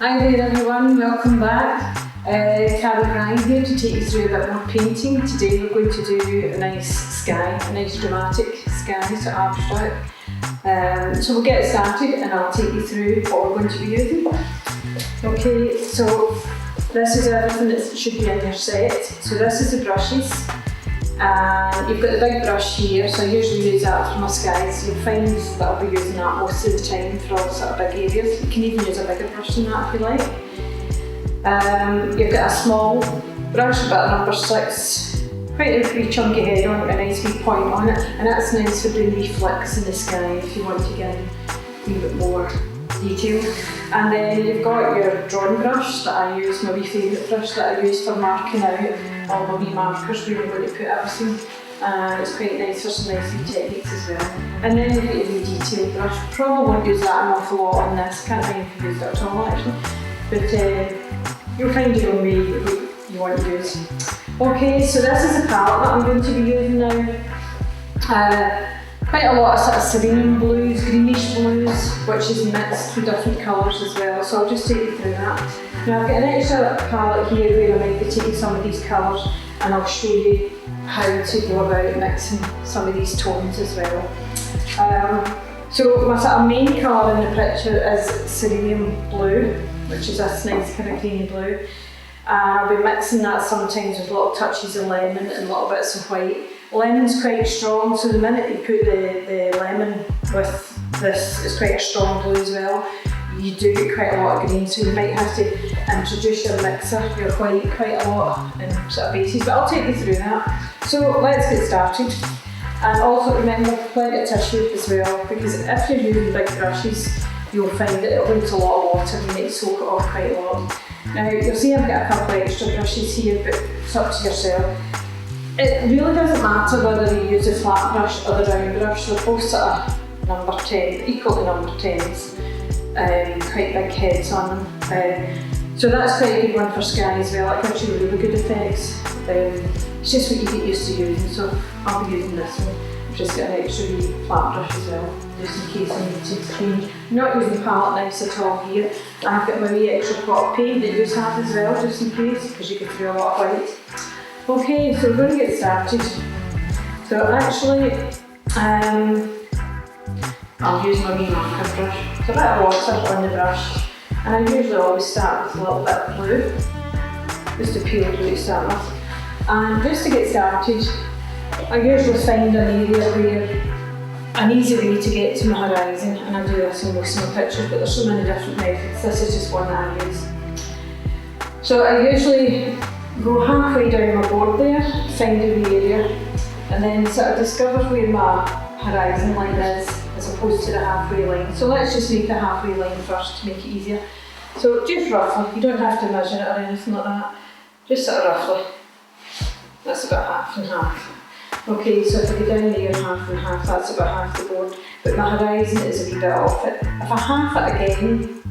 Hi there everyone, welcome back. Bryan here to take you through a bit more painting. Today we're going to do a nice sky, a nice dramatic sky, so abstract. So we'll get started and I'll take you through what we're going to be using. Okay, so this is everything that should be in your set. So this is the brushes. And you've got the big brush here, so I usually use that for my skies. You'll find that I'll be using that most of the time for all sort of big areas. You can even use a bigger brush than that if you like. You've got a small brush, about number 6, quite a wee chunky head on it, a nice wee point on it, and that's nice for doing wee flicks in the sky if you want to get a wee bit more detail. And then you've got your drawing brush that I use, my wee favourite brush that I use for marking out all my wee markers where I'm going to put everything. It's quite nice for some nice wee techniques as well. And then you've got your wee detail brush. Probably won't use that an awful lot on this, can't think if you used it at all actually. But you'll find your own way you want to use. Okay, so this is a palette that I'm going to be using now. Quite a lot of sort of serene blues, greenish blues, which is mixed with different colours as well, so I'll just take you through that. Now I've got an extra palette here where I might be taking some of these colours and I'll show you how to go about mixing some of these tones as well. So my sort of main colour in the picture is Cerulean Blue, which is this nice kind of greeny blue. And I'll be mixing that sometimes with little touches of lemon and little bits of white. Lemon's quite strong, so the minute you put the lemon with this, it's quite a strong blue as well. You do get quite a lot of green, so you might have to introduce your mixer, your white, quite a lot in sort of bases, but I'll take you through that. So let's get started. And also remember, plenty of tissue as well, because if you're using big brushes, you'll find that it holds a lot of water and you need to soak it off quite a lot. Now you'll see I've got a couple of extra brushes here, but it's up to yourself. It really doesn't matter whether you use a flat brush or the round brush, they're both sort of number 10, equal to number 10s, quite big heads on them. So that's quite a good one for sky as well, it gives you really good effects. It's just what you get used to using, so I'll be using this one. I've just got an extra wee flat brush as well, just in case I need to change. I'm not using palette knives at all here. I've got my wee extra pot of paint that you have as well, just in case, because you get through a lot of white. Okay, so we're going to get started. So actually, I'll use my wee marker brush. So a bit of water on the brush, and I usually always start with a little bit of blue, just a pure blue to start with. And just to get started, I usually find an area where an easy way to get to my horizon, and I do this in most of my pictures, but there's so many different methods. This is just one that I use. So I usually go halfway down my board there, find a wee area, and then sort of discover where my horizon line is, as opposed to the halfway line. So let's just make the halfway line first to make it easier. So just roughly, you don't have to measure it or anything like that, just sort of roughly. That's about half and half. Okay, so if I go down there half and half, that's about half the board, but my horizon is a wee bit off it. If I half it again,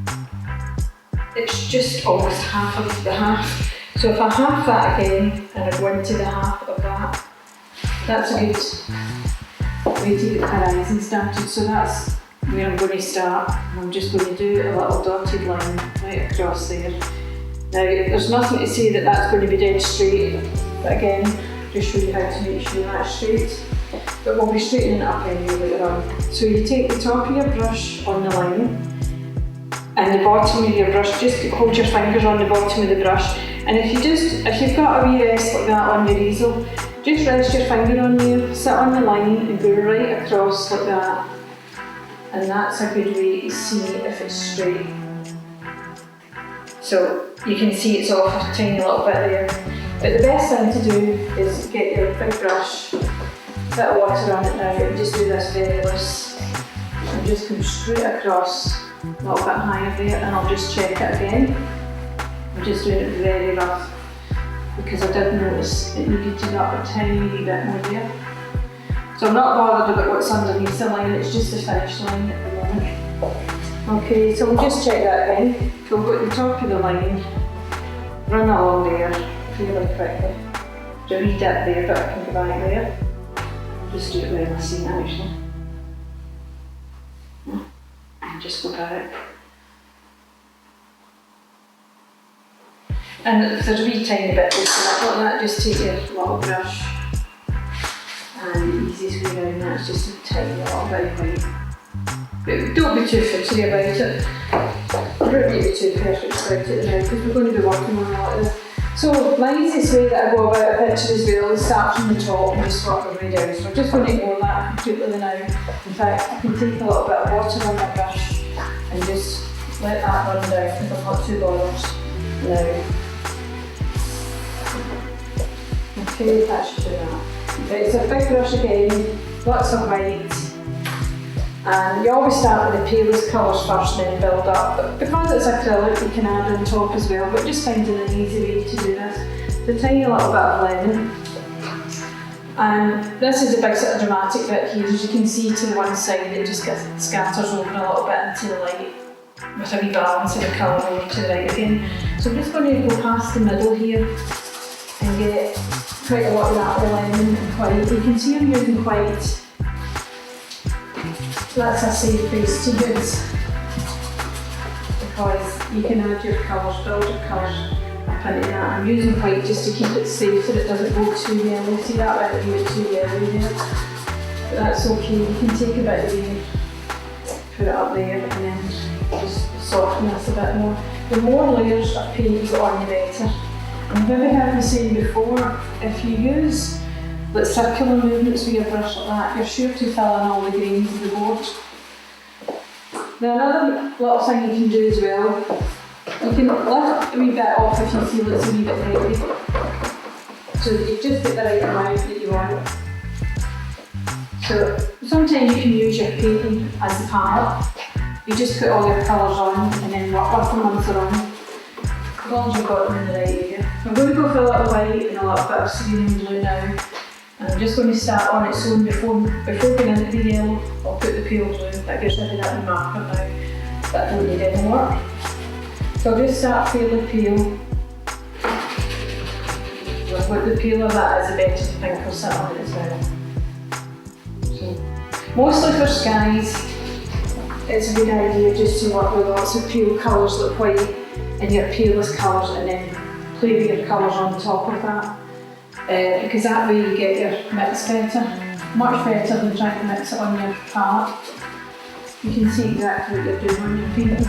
it's just almost half of the half. So if I half that again and I go into the half of that, that's a good way to get the horizon started. So that's where I'm going to start. I'm just going to do a little dotted line right across there. Now there's nothing to say that that's going to be dead straight, but again, just show you how to make sure that's straight. But we'll be straightening it up anyway later on. So you take the top of your brush on the line, and the bottom of your brush, just hold your fingers on the bottom of the brush. And if you've got a wee rest like that on your easel, just rest your finger on there, sit on the line and go right across like that. And that's a good way to see if it's straight. So you can see it's off a tiny little bit there. But the best thing to do is get your big brush, bit of water on it now, and just do this very loose. And just come straight across, a little bit higher there, and I'll just check it again. I'm just doing it very rough because I did notice it needed to go up a tiny wee bit more there. So I'm not bothered about what's underneath the line, it's just the finish line at the moment. Okay, so we'll just check that again. So we'll go to the top of the line, run along there fairly quickly. Do a wee dip there, but I can go back there. Just do it where I see it actually. And just go back. And if there's a wee tiny bit like that, just take your little brush, and the easiest way around that is just a tiny little bit of white. But don't be too fidgety about it. Don't need to be too perfect about it now, because we're going to be working on a lot of this. So my easiest way that I go about a picture as well is start from the top and just work our way down. So I'm just going to ignore that completely now. In fact, I can take a little bit of water on my brush and just let that run down if I'm not too bothered now. Okay, that should do that. Right, so a big brush again, lots of white. And you always start with the palest colours first and then build up. But because it's acrylic, you can add on top as well, but just finding an easy way to do this. The tiny little bit of lemon. And this is a big sort of dramatic bit here. As you can see to the one side, it just scatters over a little bit into the light with a wee balance of the colour over to the right again. So I'm just going to go past the middle here and get quite a lot of that lemon and white. You can see I'm using white. That's a safe base to use, because you can add your colours, build your colours up into that. I'm using white just to keep it safe so it doesn't go too yellow. See that might be too yellow there, but that's okay. You can take a bit of there, put it up there, and then just soften this a bit more. The more layers of paint you got on, the better. And I've maybe heard me saying before, if you use like circular movements with your brush like that, you're sure to fill in all the grains of the board. Now another little thing you can do as well, you can lift a wee bit off if you feel it's a wee bit heavy. So that you just get the right amount that you want. So sometimes you can use your painting as a palette. You just put all your colours on and then work with them once they're on. As long as you've got them in the right area. I'm going to go for a little white and a little bit of cerulean blue now. And I'm just going to start on its own before going into the yellow. I'll put the pale blue, that gives me that marker now, but I don't need any more. So I'll just start fairly pale. The paler that is, the better the pink will sit on it as well. So, mostly for skies, it's a good idea just to work with lots of pale colours like white and your palest colours, and then play with your colours on top of that. Because that way you get your mix better, much better than trying to mix it on your palette. You can see exactly what you're doing on your painting.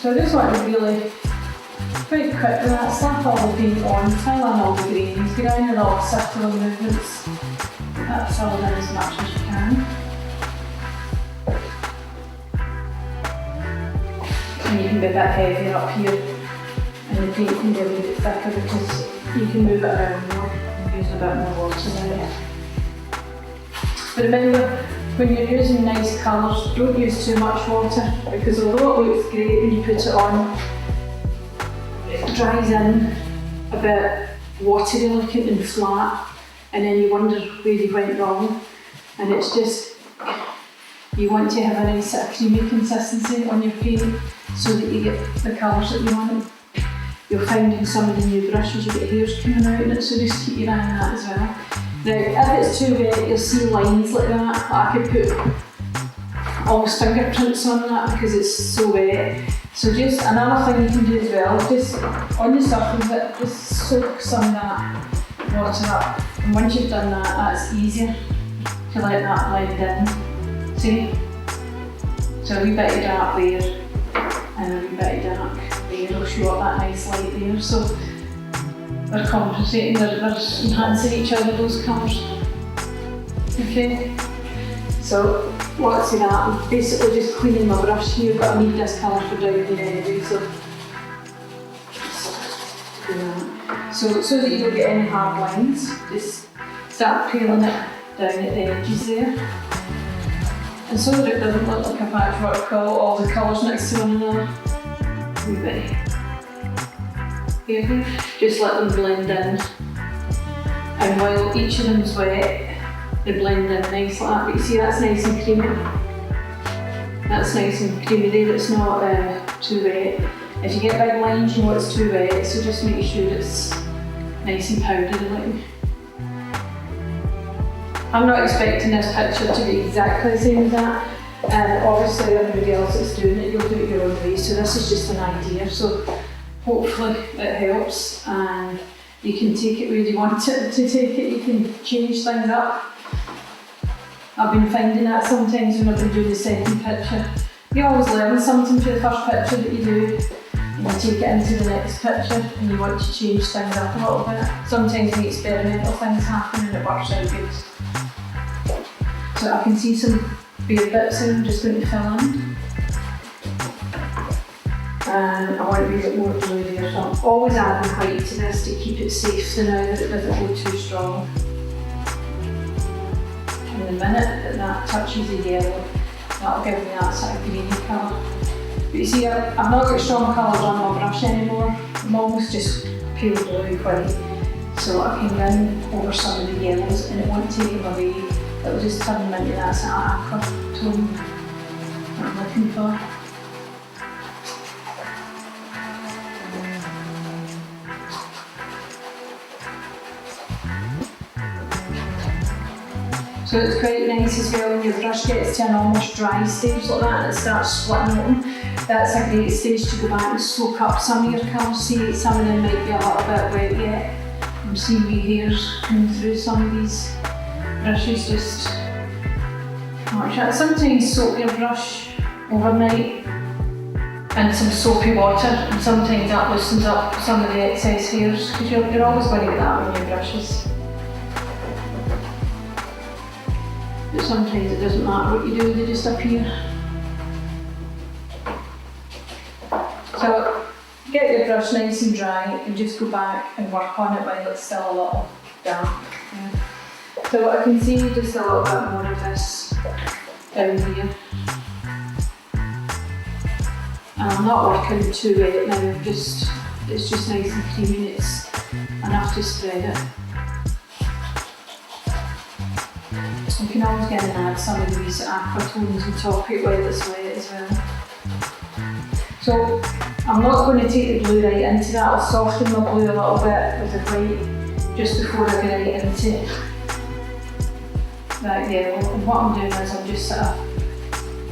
So I just want to really, quite quick with that, slap all the paint on, fill in all the grains, get in all circular movements. That's fill in as much as you can. And you can be a bit heavier up here, and the paint can be a little bit thicker because you can move it around more and use a bit more water there. But remember, when you're using nice colours, don't use too much water, because although it looks great when you put it on, it dries in a bit watery looking and flat, and then you wonder where you went wrong. And it's just, you want to have a nice sort of creamy consistency on your paint so that you get the colours that you want. You'll find in some of the new brushes you get hairs coming out in it, so just keep your eye on that as well. Now, if it's too wet, you'll see lines like that. I could put almost fingerprints on that because it's so wet. So just another thing you can do as well, just on the surface of it, just soak some of that water up. And once you've done that, that's easier to let that blend in. See? So a wee bit of dark there and a wee bit of dark. It'll show up that nice light there, so they're compensating, they're enhancing each other, those colours. Okay, so lots of that. I'm basically just cleaning my brush here, but I need this colour for down here anyway, so do that. So that you don't get any hard lines, just start peeling it down at the edges there. And so that it doesn't look like a patchwork quilt, all the colours next to one another. Here, just let them blend in, and while each of them's wet, they blend in nice like that. But you see, that's nice and creamy. That's nice and creamy there, it's not too wet. If you get big lines, you know it's too wet, so just make sure it's nice and powdery looking. I'm not expecting this picture to be exactly the same as that. Obviously everybody else that's doing it, you'll do it your own way, so this is just an idea. So hopefully it helps, and you can take it where you want it to take it. You can change things up. I've been finding that sometimes when I've been doing the second picture. You always learn something for the first picture that you do, and you take it into the next picture and you want to change things up a little bit. Sometimes the experimental things happen and it works out good. So I can see some bare bits in, I'm just going to fill in. And I want to be a bit more blue there, so I'm always adding white to this to keep it safe so now that it doesn't go too strong. And the minute that touches the yellow, that'll give me that sort of greeny colour. But you see, I've not got strong colours on my brush anymore. I'm almost just pure blue white. So I can run over some of the yellows and it won't take them away. It'll just turn them into that sort of aqua tone that I'm looking for. So it's quite nice as well when your brush gets to an almost dry stage like that and it starts splitting open. That's a great stage to go back and soak up some of your colours. See, some of them might be a little bit wet yet. I'm seeing wee hairs coming through some of these brushes just watch that. Sometimes soak your brush overnight in some soapy water and sometimes that loosens up some of the excess hairs because you're always going to get that on your brushes. But sometimes it doesn't matter what you do, they just appear. So get your brush nice and dry and just go back and work on it while it's still a little damp. Yeah. So I can see just a little bit more of this down here. And I'm not working too wet now, it's just nice and creamy and it's enough to spread it. You can always get and add some of these aqua tones on top of it while it's wet as well. So I'm not going to take the blue right into that, I'll soften my blue a little bit with the white just before I get right into that yellow. And what I'm doing is I'm just sort of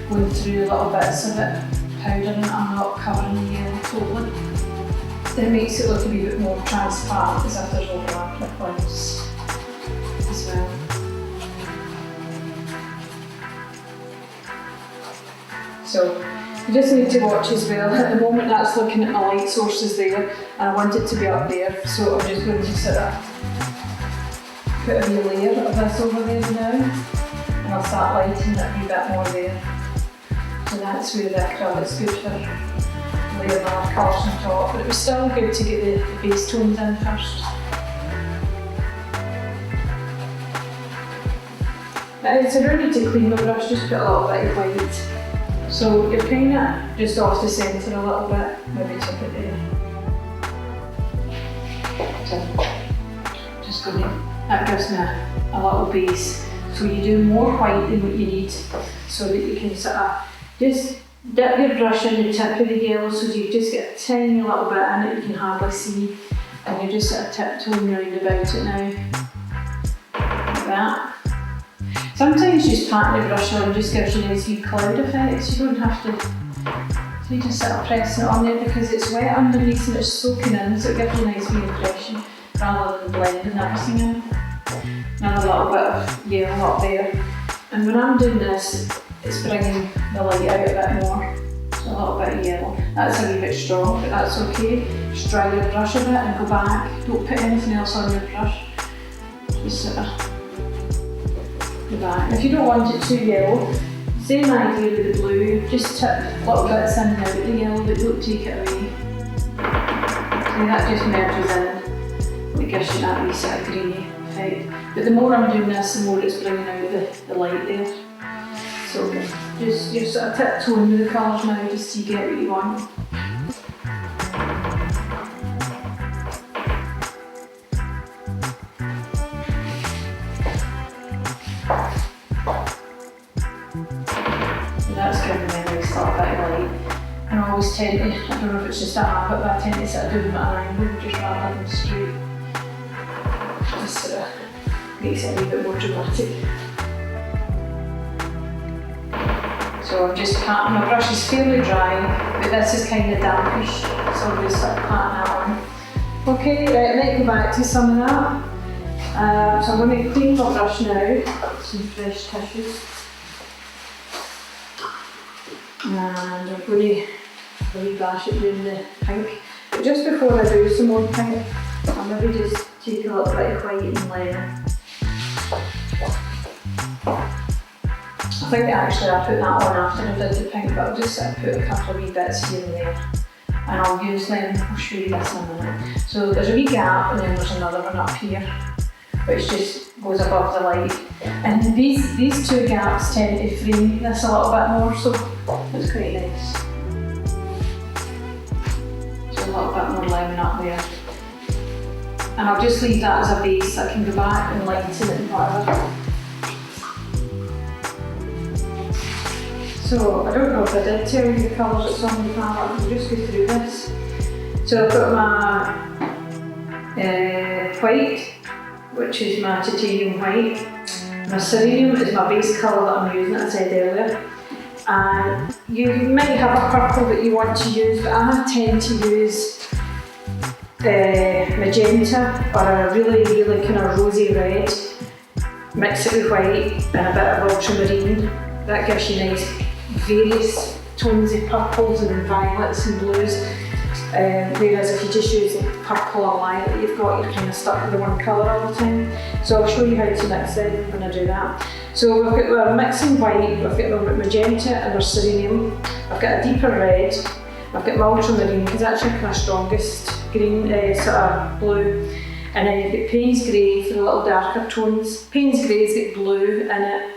going through little bits of it, powdering it, I'm not covering the yellow totally. It makes it look a wee bit more transparent as if there's overlapping points as well. So you just need to watch as well. At the moment that's looking at my light sources there and I want it to be up there, so I'm just going to sort of put a wee layer of this over there now and I'll start lighting it a wee bit more there. So that's where the acrylic's good for layering our colours on top, but it was still good to get the base tones in first. So I don't need to clean my brush, just put a little bit of white. So you're painting it just off the centre a little bit, maybe tip it there. So just going to, that gives me a little base. So you do more white than what you need so that you can sort of just dip your brush in the tip of the yellow so you just get a tiny little bit in it you can hardly see and you're just sort of tiptoeing round about it now, like that. Sometimes just patting the brush on just gives you nice wee cloud effects, you don't have to, so you just sort of pressing it on there because it's wet underneath and it's soaking in, so it gives you a nice wee impression rather than blending everything in. Another little bit of yellow up there, and when I'm doing this it's bringing the light out a bit more, so a little bit of yellow. That's a wee bit strong but that's okay. Just dry your brush a bit and go back, don't put anything else on your brush, just sort of go back. If you don't want it too yellow, same idea with the blue, just tip little bits in and out of the yellow but don't take it away. So that just merges in, it gives you that wee sort of greeny effect. But the more I'm doing this, the more it's bringing out the light there. So just you're sort of tiptoeing with the colours now just so you get what you want. That's giving me a nice little bit of light. And I always tend to, I don't know if it's just a habit, but I tend to sort of do them at an angle just rather than straight. Just sort of makes it a wee bit more dramatic. So I'm just patting, my brush is fairly dry, but this is kind of dampish, so I'm just sort of patting that on. Okay, right, let's go back to some of that. So I'm going to clean my brush now, some fresh tissues. And I'm going to rebash it in the pink. But just before I do some more pink, I'll maybe just take a little bit of white and lemon. I think actually I put that on after I did the pink, but I'll just put a couple of wee bits here and there. And I'll use them, I'll show you this in a minute. So there's a wee gap and then there's another one up here, which just goes above the light. And these two gaps tend to frame this a little bit more, so it's quite nice. So a little bit more lemon up there. And I'll just leave that as a base, so I can go back and lighten it and whatever. So I don't know if I did tell you the colours that's on the palette, I'll just go through this. So I've got my white, which is my titanium white. My cerulean is my base colour that I'm using, as I said earlier. And you might have a purple that you want to use, but I tend to use magenta or a really, really kind of rosy red. Mix it with white and a bit of ultramarine. That gives you nice various tones of purples and violets and blues. Whereas if you just use the purple or lilac you've got, you're kind of stuck with the one colour all the time. So I'll show you how to mix it when I do that. So we're mixing white, we've got my magenta and our cerulean. I've got a deeper red, I've got my ultramarine because that's my strongest green sort of blue. And then you've got Payne's grey for the little darker tones. Payne's grey's got blue in it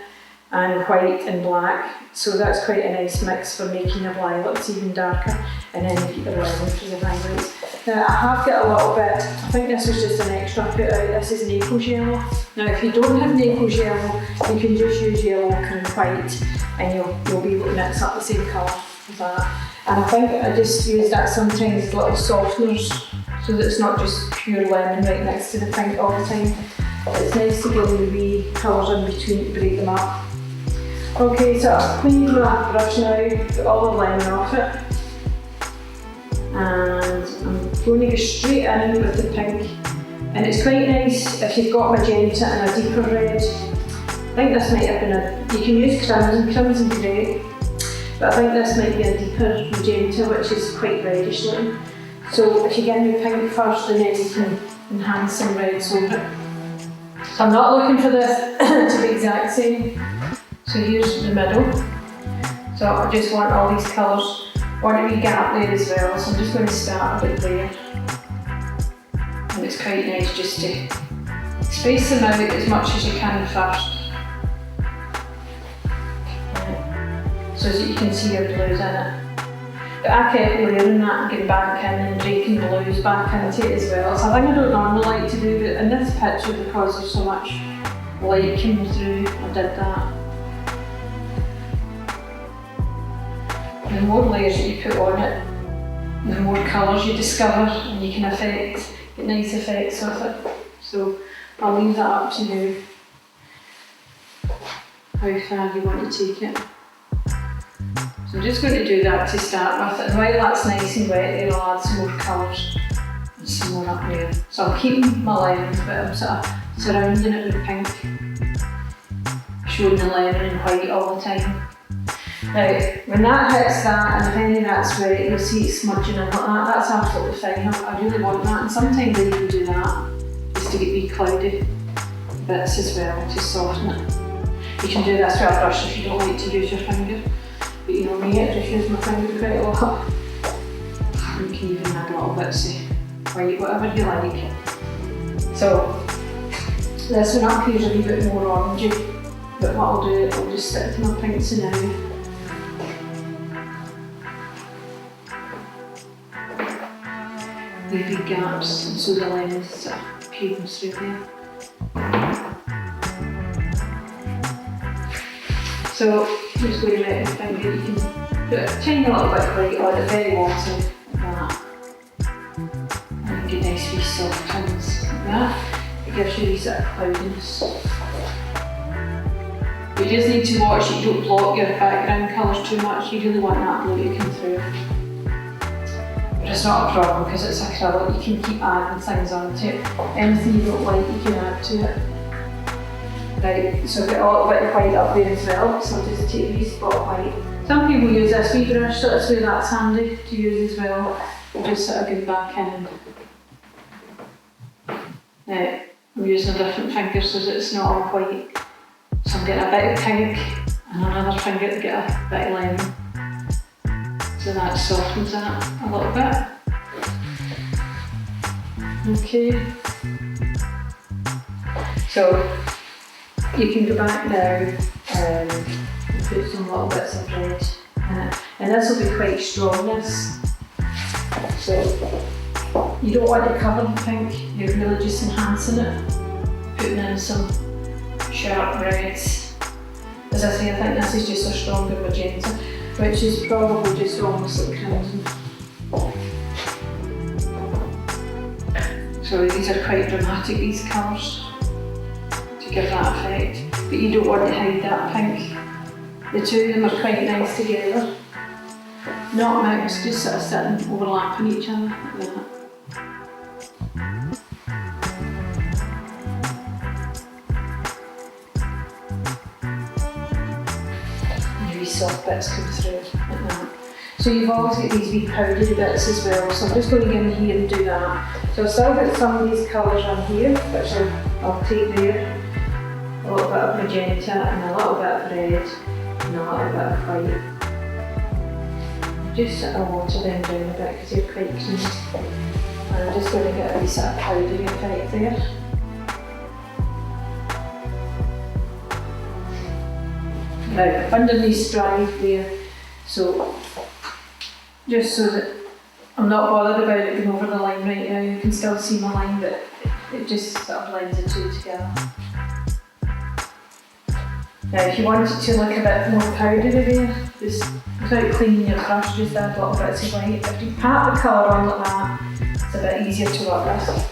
and white and black. So that's quite a nice mix for making your lilacs even darker. And then you get the lemon for the highlights. Now I have got a little bit, I think this was just an extra I put out, this is Naples yellow. Now if you don't have Naples yellow, you can just use yellow and white and you'll be able to mix up the same colour as that. And I think I just use that sometimes as little softeners so that it's not just pure lemon right next to the pink all the time. It's nice to get the wee colours in between to break them up. Okay, so I've cleaned my brush now, got all the lemon off it. And I'm going to go straight in with the pink. And it's quite nice if you've got magenta and a deeper red. I think this might have been you can use crimson grey. But I think this might be a deeper magenta, which is quite reddish looking. So if you get your pink first and then you can enhance some reds over it. So I'm not looking for this to be exact same. So here's the middle. So I just want all these colours. I want a wee gap there as well, so I'm just going to start a bit there. And it's quite nice just to space them out as much as you can first. So that you can see your blues in it. But I kept layering that and getting back in and breaking blues back into it as well. So I think I don't normally like to do it in this picture because there's so much light coming through. I did that. The more layers that you put on it, the more colours you discover and you can get nice effects with it. So I'll leave that up to you, how far you want to take it. So I'm just going to do that to start with, and while that's nice and wet then I'll add some more colours and some more up there. So I'm keeping my lemon, but I'm sort of surrounding it with pink, showing the lemon and white all the time. Now, when that hits that and if any of that's wet, you'll see it smudging in like that, that's absolutely fine. I really want that, and sometimes I even do that just to get wee cloudy bits as well, to soften it. You can do this with a brush if you don't like to use your finger. But you know me, I just use my finger quite a lot. You can even add little bits of white, whatever you like. So this one up here is a wee bit more orangey, but what I'll do, I'll just stick to my pinks now. The big gaps, and so the lemon sort of peeking through there. So I'm just going to let the finger, you can put a tiny little bit of white on it, very watery, like that. And get nice wee soft tones like that. It gives you a wee sort of cloudiness. But you just need to watch it, don't block your background colours too much. You really want that blue to come through. But it's not a problem because it's acrylic, you can keep adding things onto it. Anything you don't like, you can add to it. Right, so I've got a little bit of white up there as well, so I'll just take a wee spot of white. Some people use this wee brush, so that's where that's handy to use as well. We'll just sort of go back in. Now, I'm using a different finger so that it's not all white. So I'm getting a bit of pink and another finger to get a bit of lemon. So that softens that a little bit. Okay. So you can go back now and put some little bits of red in it. And this will be quite strong, this. So you don't want to cover the pink, you're really just enhancing it. Putting in some sharp reds. As I say, I think this is just a stronger magenta, which is probably just almost like crimson. So these are quite dramatic, these colours, to give that effect. But you don't want to hide that pink. The two of them are quite nice together. Not mixed, just sort of sitting overlapping each other like that. Soft bits come through like that. So you've always got these wee powdery bits as well, so I'm just going to go in here and do that. So I've still got some of these colours on here, which I'll take there. A little bit of magenta and a little bit of red and a little bit of white. Just sort of water them down a bit because they're quite clean. And I'm just going to get a wee sort of powdery effect there. Now, underneath stripe there, so just so that I'm not bothered about it going over the line right now, you can still see my line, but it just sort of blends the two together. Now, if you want it to look a bit more powdery there, just without cleaning your brush, just add little bits of white. If you pat the colour on like that, it's a bit easier to work with.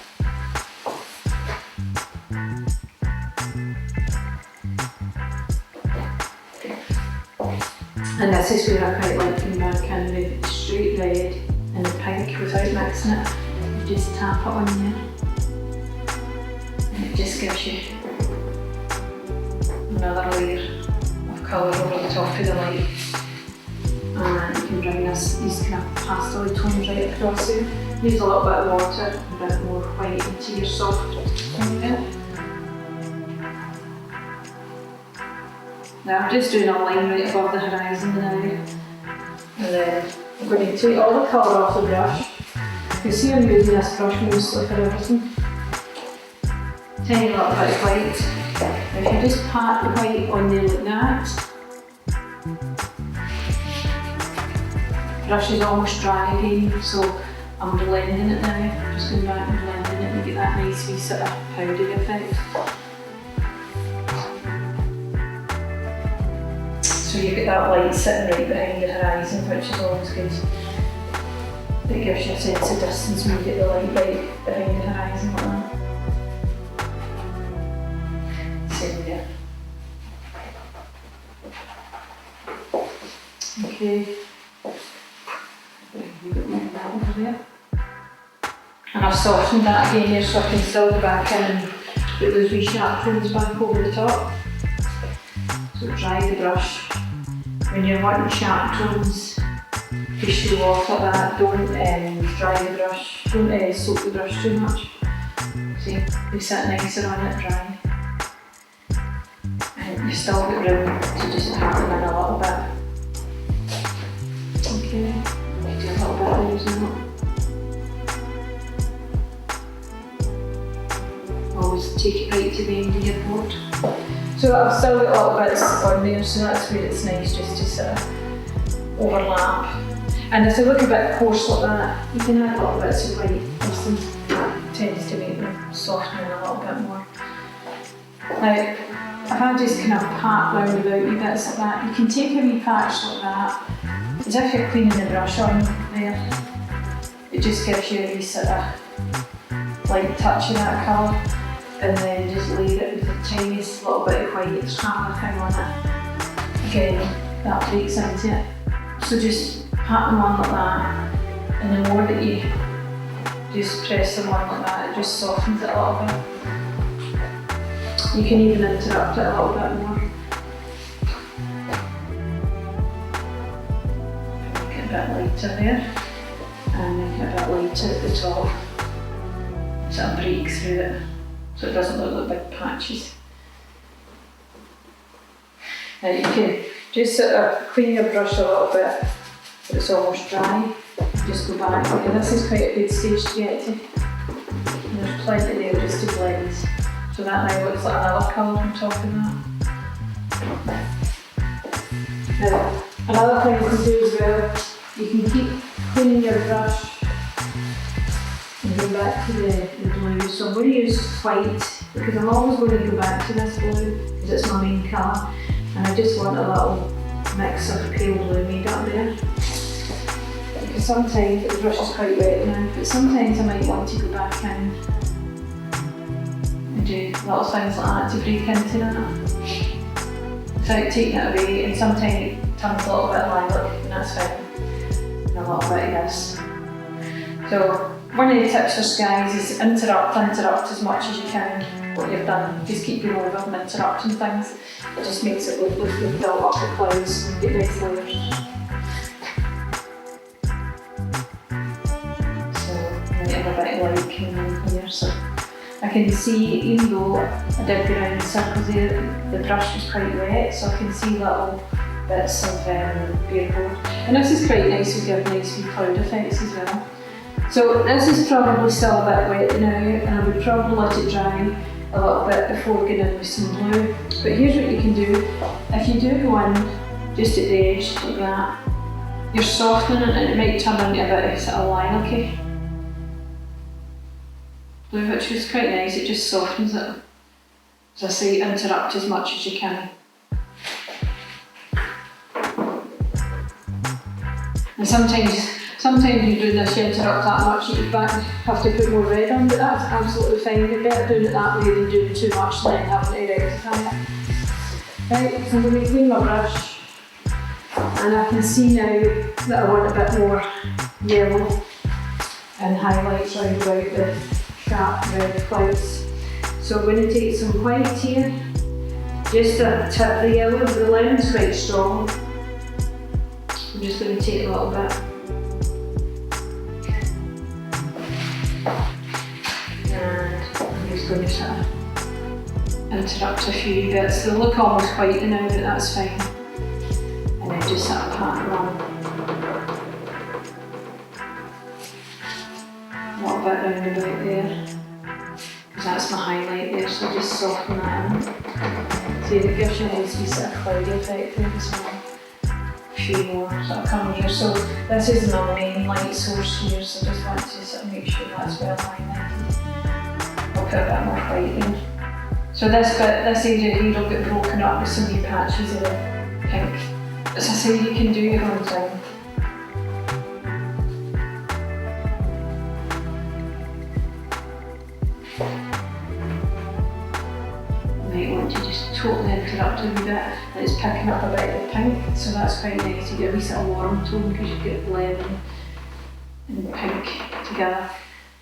And this is where I quite like going back in with straight red and the pink without mixing it. You just tap it on there and it just gives you another layer of colour over the top of the light. And you can bring these kind of pastel tones right across there. Use a little bit of water, a bit more white into your soft thing. Now I'm just doing a line right above the horizon now, and then I'm going to take all the colour off the brush. You see I'm using this brush mostly for everything. Tiny little bit of white. Now if you just pat the white on there like that, the brush is almost dry again, so I'm blending it now. Just going back and blending it and get that nice wee sort of powdery effect. So you get that light sitting right behind the horizon, which is always good. It gives you a sense of distance when you get the light right behind the horizon like that. Same there. Okay. You've got that over there. And I've softened that again here so I can still go back in and put those wee sharp tones back over the top. So dry the brush. When you're wanting sharp tones to show off like that, don't dry the brush, don't soak the brush too much. See, they sit nicer on it dry. And you still get room to just pat them in a little bit. Okay, do a little bit of those now. Always take it right to the end of your board. So I've still got little bits on there, so that's where it's nice just to sort of overlap. And if they look a bit coarse like that, you can add little bits of white. This tends to make them soften a little bit more. Now, if I just kind of pat round about wee bits like that, you can take a wee patch like that, as if you're cleaning the brush on there. It just gives you a wee sort of light touch of that colour. and then just layer it with the tiniest little bit of white Sharpener thing on it. Again, that breaks into it. So just pat them on like that, and the more that you just press them on like that, it just softens it a little bit. You can even interrupt it a little bit more. Make it a bit lighter there, and make it a bit lighter at the top, so it breaks through it, so it doesn't look like big patches. Now you can just sort of clean your brush a little bit, but it's almost dry. Just go back there. This is quite a good stage to get to. And there's plenty there just to blend. So that now looks like another colour on top of that. Now, another thing you can do as well, you can keep cleaning your brush and go back to the blue. So I'm going to use white because I'm always going to go back to this blue because it's my main colour, and I just want a little mix of pale blue made up there. Because sometimes the brush is quite wet now, but sometimes I might want to go back in and do little things like that to break into that without taking it away, and sometimes it turns a little bit lilac, and that's fine, and a little bit of this. So one of the tips for skies is interrupt as much as you can what you've done. Just keep going over and interrupting things. It just makes it look like you've built up the clouds and get nice layers. A bit like here, so I can see, even though I did go around in circles there, the brush was quite wet, so I can see little bits of bare board. And this is quite nice to give nice wee cloud effects as well. So this is probably still a bit wet now, and I would probably let it dry a little bit before getting in with some blue. But here's what you can do. If you do go in just at the edge like that, you're softening it, and it might turn into a bit of sort of lilac-y blue, which is quite nice. It just softens it. As I say, interrupt as much as you can. And sometimes you do this, you interrupt that much, you have to put more red on, but that's absolutely fine. You're better doing it that way than doing too much and then having to rectify it. Right, so I'm going to clean my brush, and I can see now that I want a bit more yellow and highlights round about the sharp red clouds. So I'm going to take some white here, just to tip the yellow. The lemon's quite strong. I'm just going to take a little bit. And I'm just going to sort of interrupt a few bits. They'll look almost white now, but that's fine. And then just sort of pat them on. A little bit round about there, because that's my highlight there, so just soften that in. See, it gives you a nice wee sort of cloudy effect there as well. A few more sort of come here. So this is my main light source here, so just want to sort of make sure that's well highlighted. I'll put a bit more white in. So this area here will get broken up with some wee patches of pink. As I say, you can do your own thing. Totally interrupt a wee bit, and it's picking up a bit of pink, so that's quite nice. You get a wee sort of warm tone because you get lemon and pink together,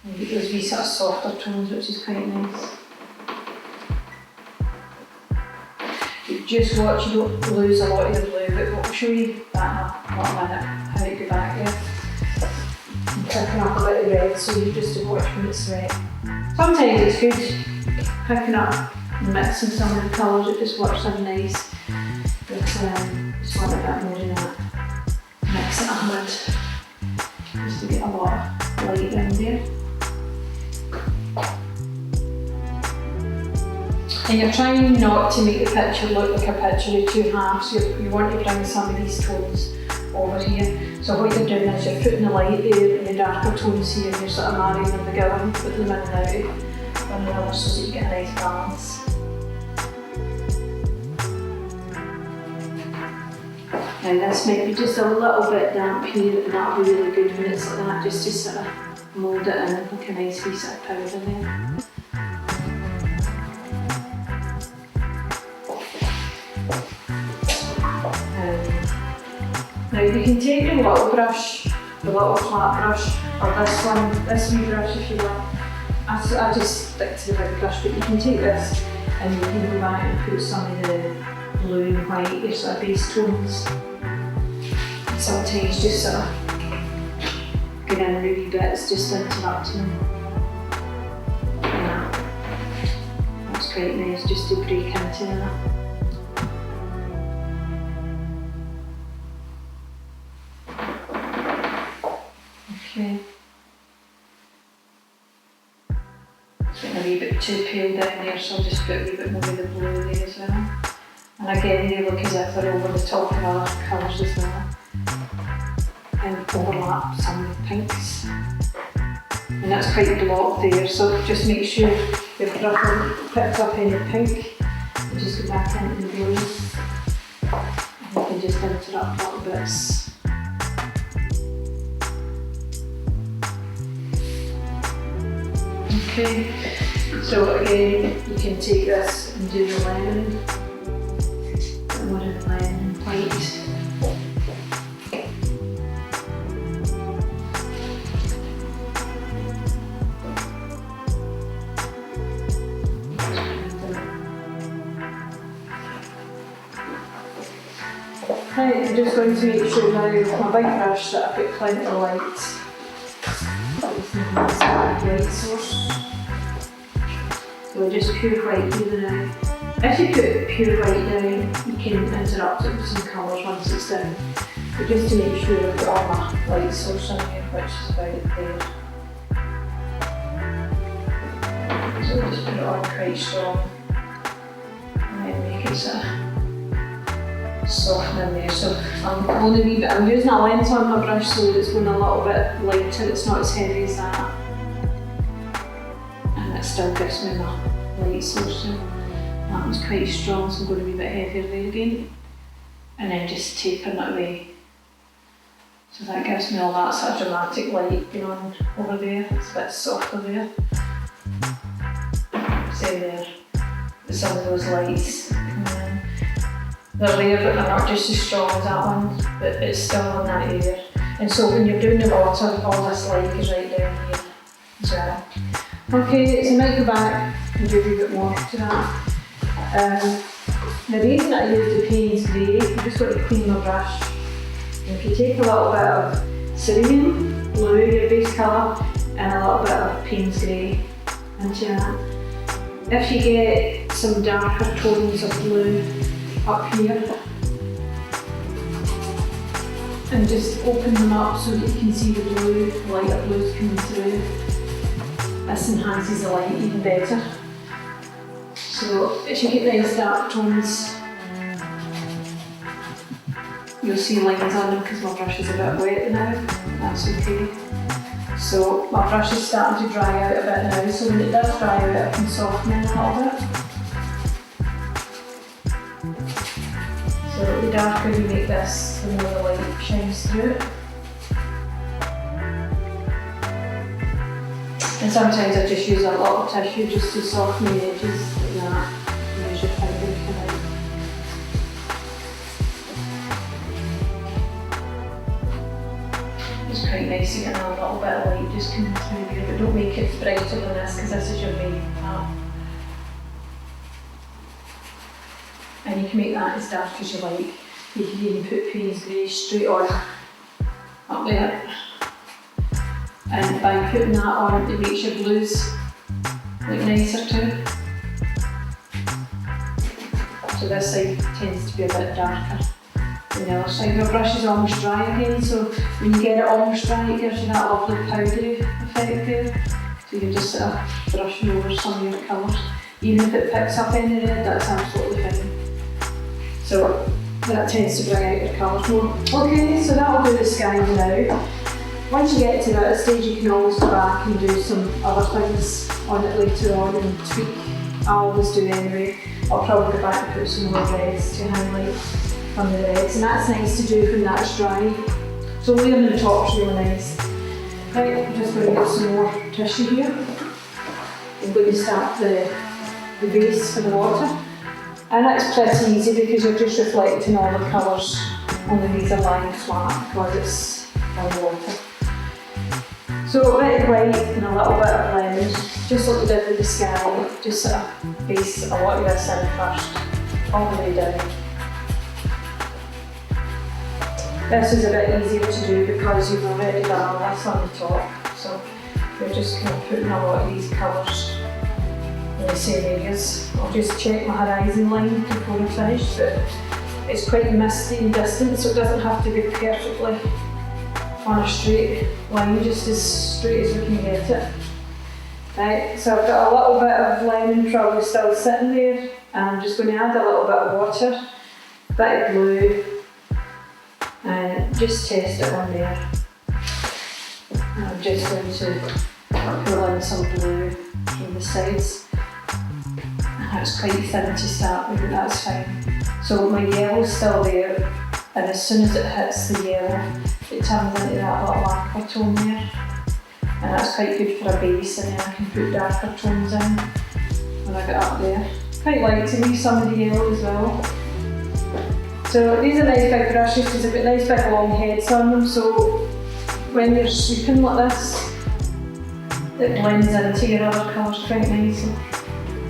and you get those wee sort of softer tones, which is quite nice. You just watch you don't lose a lot of the blue, but we'll show you that in a minute, how to go back there. And picking up a bit of red, so you just watch when it's red. Sometimes it's good picking up and mixing some of the colours, it just works in nice. But just want a bit more of that. Mix it a bit, just to get a lot of light in there. And you're trying not to make the picture look like a picture of two halves. You want to bring some of these tones over here. So what you're doing is you're putting the light there and the darker tones here, and you're sort of marrying them together and putting them in and out of one another so that you get a nice balance. Now this might be just a little bit damp here, and that'll be really good when it's like that, just to sort of mould it in like a nice wee sort of powder there. Now you can take your little brush, the little flat brush, or this one, this wee brush if you want. I just stick to the big brush, but you can take this and you can go back and put some of the blue and white, your sort of base tones. Sometimes just sort of get in the wee bits, just interrupting them. Yeah, that's quite nice just to break into that. Okay. It's getting a wee bit too pale down there, so I'll just put a wee bit more of the blue there as well. And again, they look as if they're over the top of other colours as well. And overlap some of the pinks. And that's quite blocked there, so just make sure your brush picks up any pink and just go back into the blue. And you can just interrupt little bits. Okay, so again, you can take this and do the lemon. Put more of the lemon white. Right, I'm just going to make sure now with my big brush that I've got plenty of light. Light source. So just pure white here now. If you put pure white down, you can interrupt it with some colours once it's down. But just to make sure I've got all my light source in here, which is about there. So just put it on quite strong. And then make it sort of soften in there. So I'm using a lens on my brush so that it's going a little bit lighter, it's not as heavy as that. And it still gives me my light source. That was quite strong, so I'm going to be a bit heavier there again. And then just tapering it away. So that gives me all that sort of dramatic light going on over there. It's a bit softer there. Same there, with some of those lights coming in. They're there, but they're not just as strong as that one, but it's still in that area. And so when you're doing the water, all this light is right down here as well. Okay, so I might go back and do a wee bit more to that. The reason that I use the Payne's grey, I'm just going to clean my brush. And if you take a little bit of cerulean blue, your base colour, and a little bit of Payne's grey into that. If you get some darker tones of blue up here, and just open them up so that you can see the blue, lighter blues coming through. This enhances the light even better. So if you get nice dark tones, you'll see lines on them because my brush is a bit wet now. That's okay. So my brush is starting to dry out a bit now, so when it does dry out I can soften it a little bit. So the darker you make this, the more the light shines through it. And sometimes I just use a lot of tissue just to soften the edges like that. Use your finger if you like. It's quite nice to get a little bit of light just coming through here, but don't make it brighter than this because this is your main part. And you can make that as dark as you like. You can even put Payne's grey straight on up there. And by putting that on, it makes your blues look nicer too. So this side tends to be a bit darker than the other side. My brush is almost dry again, so when you get it almost dry, it gives you that lovely powdery effect there. So you're just sort of brushing over some of your colours. Even if it picks up any red, that's absolutely fine. So that tends to bring out your colours more. Okay, so that will do the sky now. Once you get to that stage, you can always go back and do some other things on it later on and tweak. I always do anyway. I'll probably go back and put some more reds to highlight from the reds, and that's nice to do when that's dry. So layering the top's really nice. Right, I'm just going to get some more tissue here. I'm going to start the base for the water. And that's pretty easy because you're just reflecting all the colours only these are lying flat because it's in water. So a bit of white and a little bit of lemon, just like we did with the sky, just sort of base a lot of this in first, all the way down. This is a bit easier to do because you've already done all this on the top, so you're just kind of putting a lot of these colours in the same areas. I'll just check my horizon line before I finish, but it's quite misty and distant, so it doesn't have to be perfectly on a straight line, just as straight as we can get it. Right, so I've got a little bit of lemon probably still sitting there, and I'm just going to add a little bit of water, a bit of blue, and just test it on there. And I'm just going to pull in some blue from the sides. And that's quite thin to start with, but that's fine. So my yellow's still there, and as soon as it hits the yellow, it turns into that little aqua tone there. And that's quite good for a base, and then I can put darker tones in when I get up there. Quite like to leave some of the yellow as well. So these are nice big brushes because they've got nice big long heads on them, so when you're sweeping like this, it blends into your other colours quite nicely.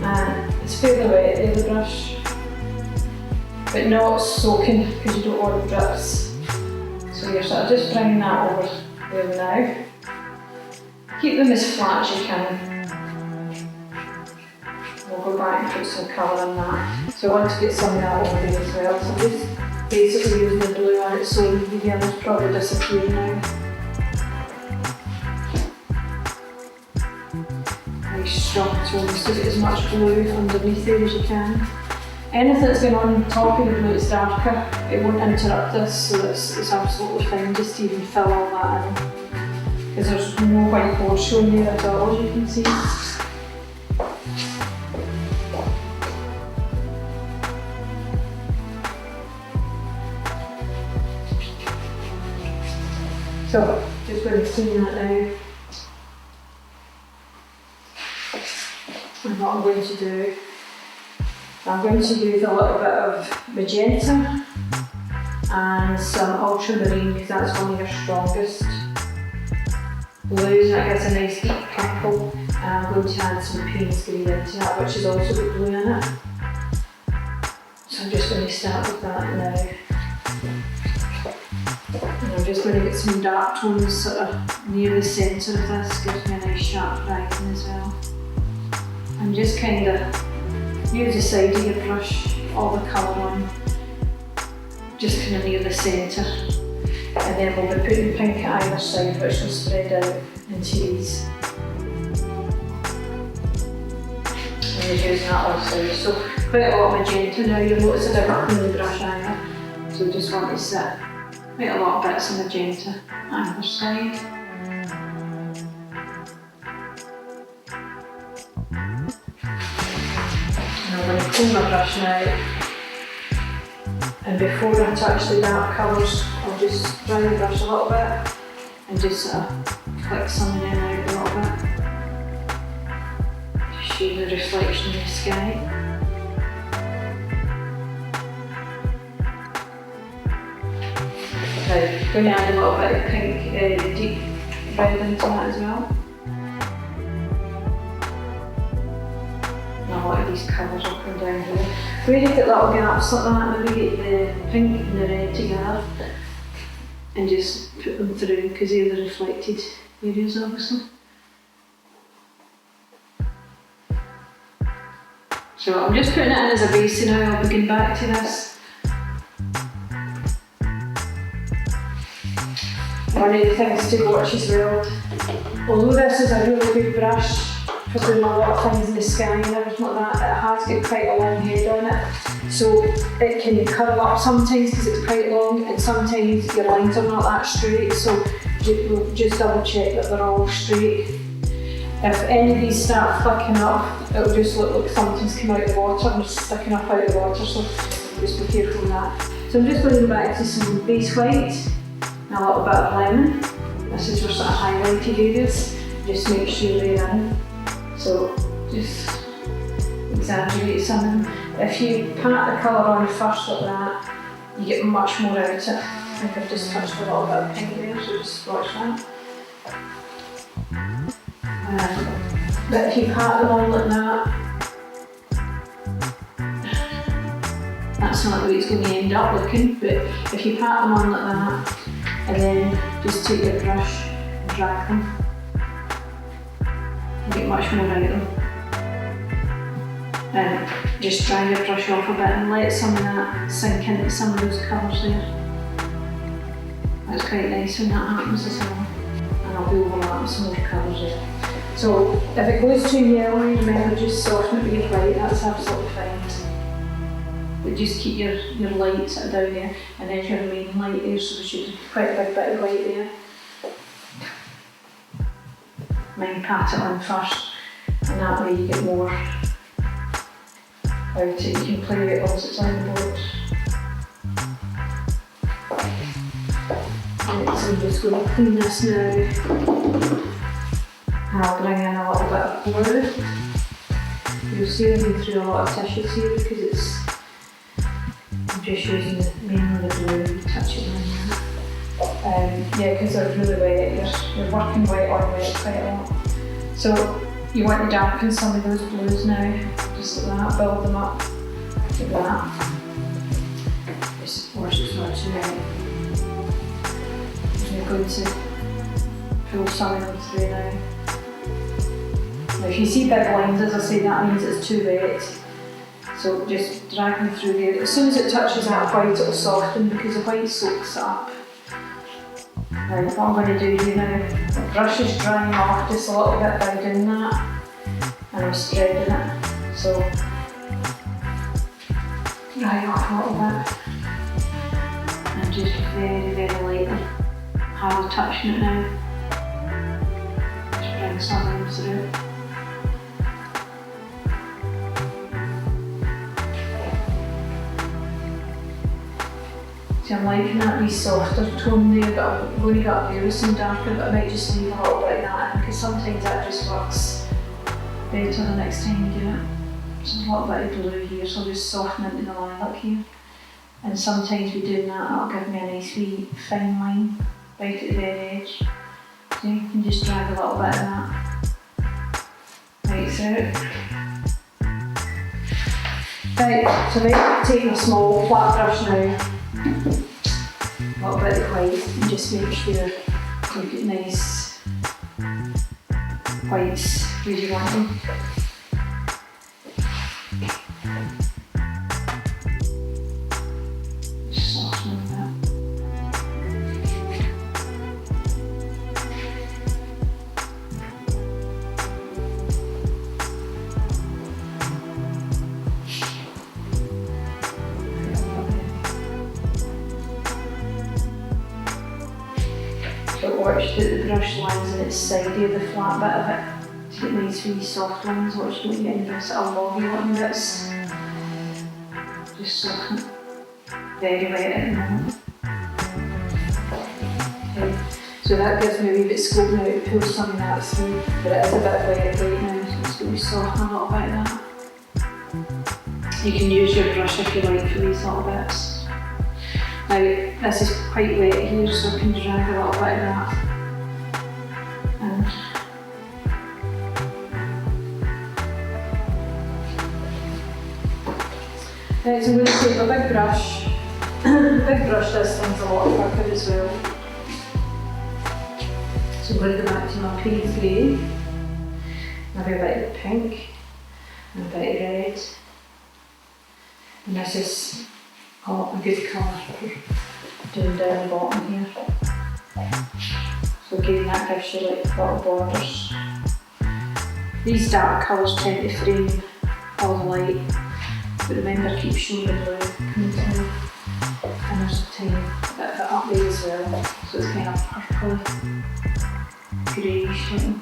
And it's fairly wet, the brush, but not soaking because you don't want drips. So you're sort of just bringing that over there now. Keep them as flat as you can. We'll go back and put some colour in that. So I want to get some of that over there as well. So I'm just basically using the blue on it so the yellow's probably disappearing now. Nice strong tones to get as much blue underneath there as you can. Anything that's going on top of the blue that's darker, it won't interrupt this, so it's absolutely fine just to even fill all that in. Because there's no white board showing there at all, as you can see. So, just going to clean that now. And what I'm going to do, I'm going to use a little bit of magenta and some ultramarine because that's one of your strongest blues, that gives a nice deep purple, and I'm going to add some Payne's green into that, which has also got blue in it. So I'm just going to start with that now. And I'm just going to get some dark tones sort of near the centre of this, gives me a nice sharp rising as well. And just kind of use the side of your brush, all the colour on, just kind of near the centre. And then we'll be putting pink at either side, which will spread out into these. And you're using that all sides. So quite a lot of magenta now. You'll notice I didn't clean the brush either. So just want to set quite a lot of bits of magenta either side. And I'm going to clean my brush now. And before I touch the dark colours, I'll just dry the brush a little bit and just sort of flick some of them out a little bit. Just show the reflection in the sky. Now, I'm going to add a little bit of pink, deep red into that as well. And a lot of these colours will come down here. Where you get little gaps like that, maybe get the pink and the red together and just put them through because they're the reflected areas obviously. So I'm just putting it in as a base now, I'll begin back to this. One of the things to watch as well, although this is a really good brush for doing a lot of things in the sky and everything like that, it has got quite a long head on it. So it can curl up sometimes because it's quite long, and sometimes your lines are not that straight, so we'll just double check that they're all straight. If any of these start flicking up, it'll just look like something's come out of the water and sticking up out of the water, so just be careful of that. So I'm just going to go back to some base white and a little bit of lemon. This is for sort of highlighted areas, just make sure they're in. So just exaggerate some of them. If you pat the colour on first like that, you get much more out of it. I think I've just touched a little bit of pink there, so just watch that. But if you pat them on like that, that's not the way it's going to end up looking, but if you pat them on like that, and then just take your brush and drag them, you get much more out of them. And just dry your brush off a bit and let some of that sink into some of those colours there. That's quite nice when that happens as well. And I'll be overlapping some more colours there. So if it goes too yellowy, remember just soften it with your white, that's absolutely fine. But just keep your light sort of down there, and then your main light there, so we should have quite a big bit of white there. Mind pat it on first, and that way you get more out it. You can play with it once it's on the board. Right, so I'm just going to clean this now. I'll bring in a little bit of blue. You'll see I'm going through a lot of tissues here because I'm just using mainly the blue, touch it in there. Yeah, because they're really wet, you're working wet on wet quite a lot. So you want to darken some of those blues now, just like that, build them up like that. This wash is not too wet. I'm going to pull some of them through now. Now if you see big lines, as I say, that means it's too wet. So just drag them through there. As soon as it touches that white, it'll soften because the white soaks it up. Now what I'm going to do here now, the brush is drying off just a little bit by doing that. And I'm spreading it. So dry off a little bit. And just very, very lightly, hardly touching it now. Just bring some of them through. So I'm liking that wee softer tone there, but I'm going to get up here with some darker, but I might just leave a little bit of that in, because sometimes that just works better the next time you do it. So there's a little bit of blue here, so I'll just soften into the lilac here. And sometimes by doing that, that'll give me a nice wee fine line right at the very edge. So you can just drag a little bit of that right through. Right, so I'm taking a small flat brush now. A little bit of white, and just make sure you get nice whites where you want them. Just soften that. So watch that the brush lands in its side of the flat bit of it to get nice wee soft lines. Watch don't get any sort of loggy looking bits. Just soften it. Very wet at the moment. Okay. So that gives me a wee bit of scope now to pull some of that through, but it is a bit wet right now, so it's going to soften a little bit of that. You can use your brush if you like for these little bits. Now this is quite wet here, so I can drag a little bit of that. Right, so I'm going to take a big brush. Big brush does things a lot quicker as well. So I'm going to go back to my A3, maybe a bit of pink and a bit of red. And this is a good colour for doing down the bottom here. So again, that gives you like little borders. These dark colours tend to frame all the light, but remember keep showing the blue coming through. And there's a tiny bit of it up there as well, so it's kind of purpley, greyish looking.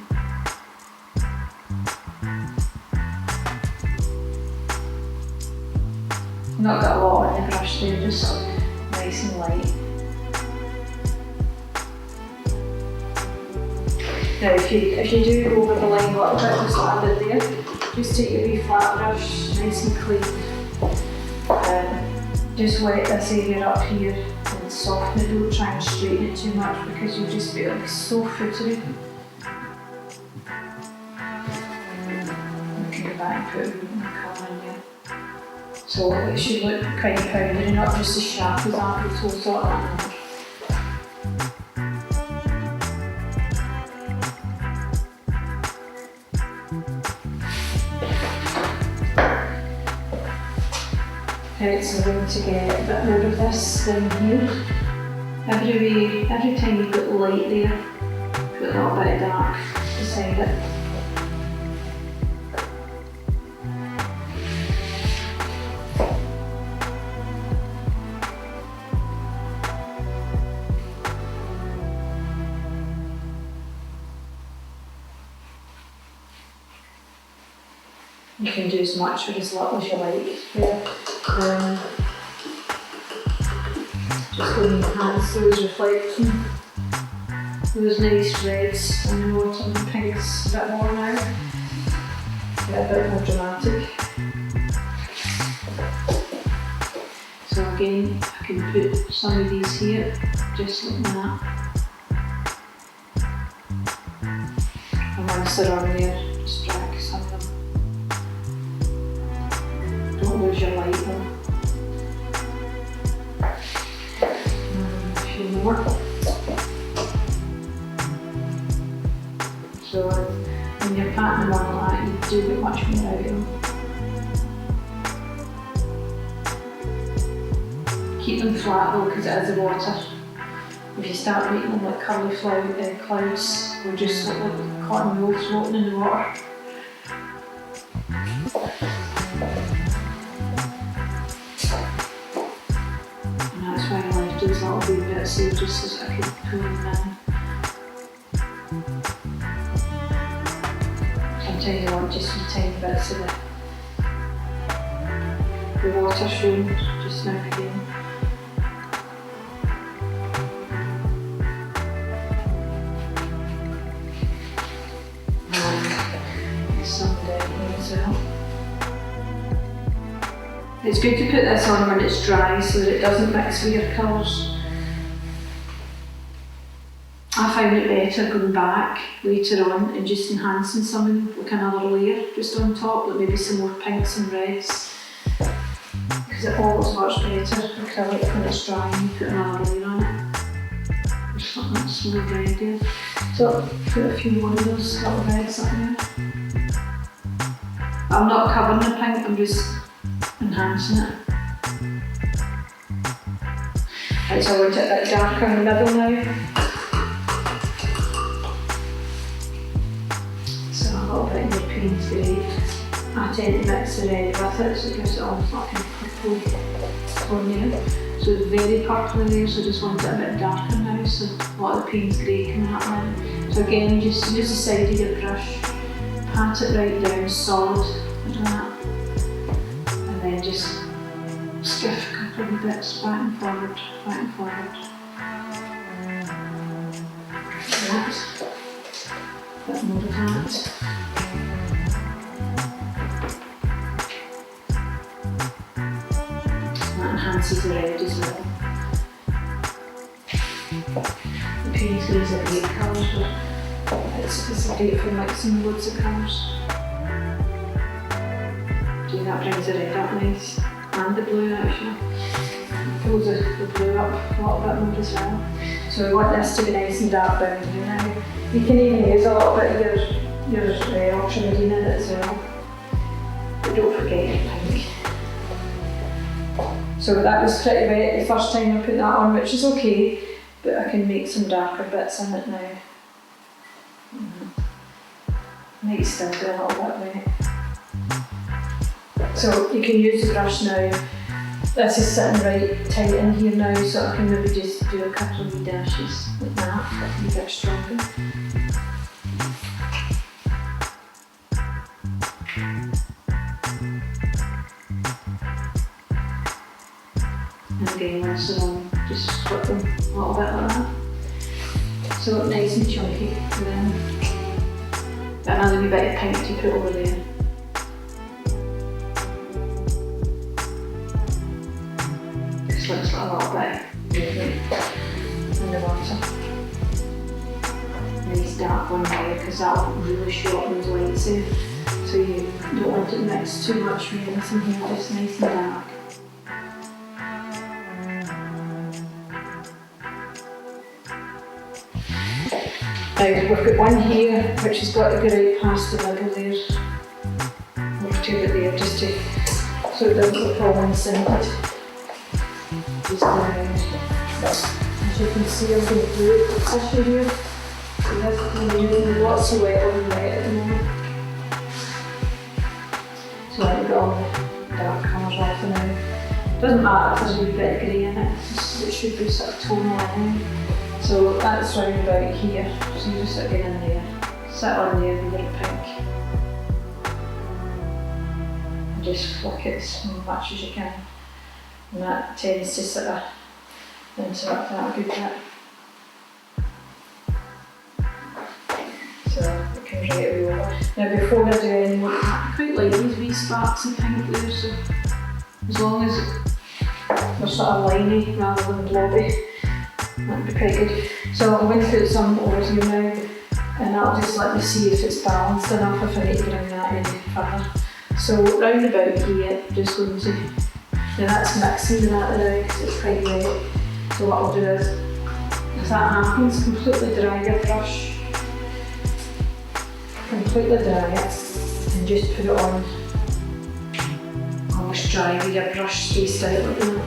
Not got a lot on the brush there, just sort of nice and light. Now if you do go over the line a little bit, just add it there. Just take your wee flat brush, nice and clean. just wet this area up here and soften it. Don't try and straighten it too much because you'll just be like so footery. Come back and put a bit more colour in there. So it should look quite powdery, not just as sharp as that, but so sort of like that. Right, so we're going to get a bit more of this down here. Every time you've got light there, put a little bit of dark beside it. You can do as much or as little as you like here. Just going to enhance those reflecting those nice reds and the water and pinks a bit more now. Get a bit more dramatic. So again, I can put some of these here, just like that. And once they're on there, just drag some of them. Don't lose your light though. A few more. So when you're patting them on like that, you do get much more out of them. Keep them flat though, because it is the water. If you start making them like curly clouds, they'll just look like cotton wool floating in the water. And that's why I left those little wee bits there, just so that I could pull them in. Sometimes I want just some tiny bits of the water showing just now and again. It's good to put this on when it's dry so that it doesn't mix with your colours. I find it better going back later on and just enhancing some of them, like another layer just on top, like maybe some more pinks and reds. Because it always works better acrylic when it's dry and you put another layer on it. There's something that's small red there. So put a few more of those little reds up there. I'm not covering the pink, I'm just enhancing it. Right, so I want it a bit darker in the middle now. So a little bit of European grey. I tend to mix the red with it so it gives it almost like a purple on there. So it's very purpley there, so I just want it a bit darker now, so a lot of the Payne's grey coming up now. So again, just use the side of your brush, pat it right down solid like that. And then just skiff a couple of bits back and forward, back and forward. Like that. A bit more of that. That enhances the red as well. The Payne's grey is a great colour, but it's great for mixing loads of colours. That brings the red up nice, and the blue actually. Pulls the blue up a little bit more as well. So we want this to be nice and dark down here now. You can even use a little bit of your ultramarine in it as well. But don't forget your pink. So that was pretty wet the first time I put that on, which is okay, but I can make some darker bits in it now. Might still be a little bit wet. So you can use the brush now. This is sitting right tight in here now, so I can maybe just do a couple of wee dashes like that, a bit stronger. And again, once they're on, just split them a little bit like that. So nice and chunky. And then another wee bit of pink to put over there. nice dark one there because that'll really show up those lights in. So you don't want it mixed too much with anything here, just nice and dark. Now we've got one here which has got to go right past the middle there. Over to it there just to, so it doesn't look all one-sided. Just as you can see, I'm going to do it with tissue here. So that's using lots of wet on wet at the moment. So I've got all the dark colours off now. Doesn't matter if there's a wee bit of grey in it, it should be sort of tonal anyway. So that's round about here, so you just sort of get in there, sit on there with your pink. And just flick it as much as you can. And that tends to sort of interact that a good bit. So it comes right away over. Now before I do any more, I quite like these wee sparks of pink there, so as long as they're sort of liney rather than blobby, that'd be quite good. So I'm going to put some over here now, and that'll just let me see if it's balanced enough, if I need to bring that any further. So round about here, I'm just going to, now that's mixing that now because it's quite wet. So what I'll do is, if that happens, completely dry your brush, completely dry it, and just put it on almost dry with your brush spaced out like that.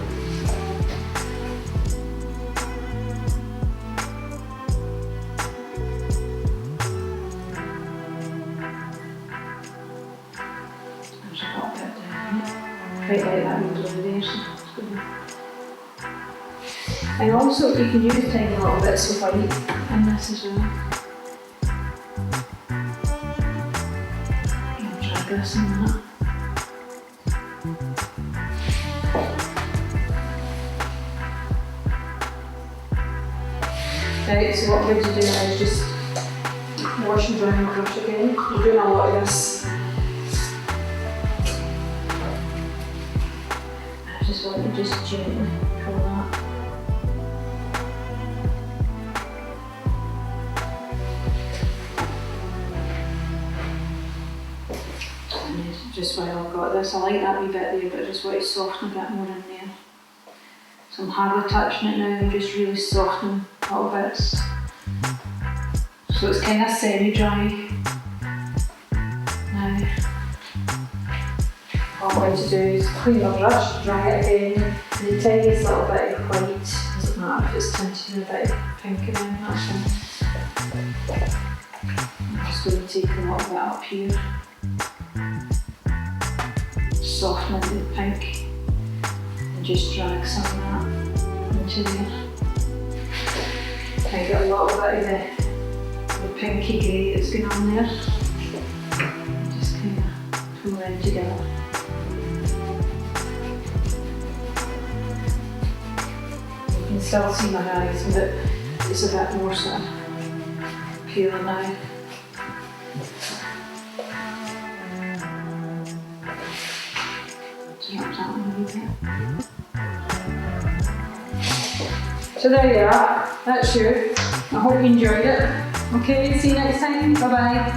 Quite like that in blue there, so it's good. And also you can use tiny little bits of white in this as well. I'll drag this in that. Right, so what I'm going to do now is just wash and dry my brush again. We're doing a lot of this. Just want to just gently pull that. And just while I've got this, I like that wee bit there, but I just want to soften a bit more in there. So I'm hardly touching it now, I'm just really softening little bits. So it's kind of semi-dry now. What I'm going to do is clean my brush, dry it again, and the tiniest little bit of white, doesn't matter if it's tinted with a bit of pink again, that's fine. I'm just going to take a little bit up here, soften the pink, and just drag some of that into there. I get a little bit of the pinky grey that's going on there, just kind of pull them together. You can still see my eyes, but it's a bit more sort of paler now. Drop that one a wee bit. So there you are, that's you. I hope you enjoyed it. Okay, see you next time. Bye bye.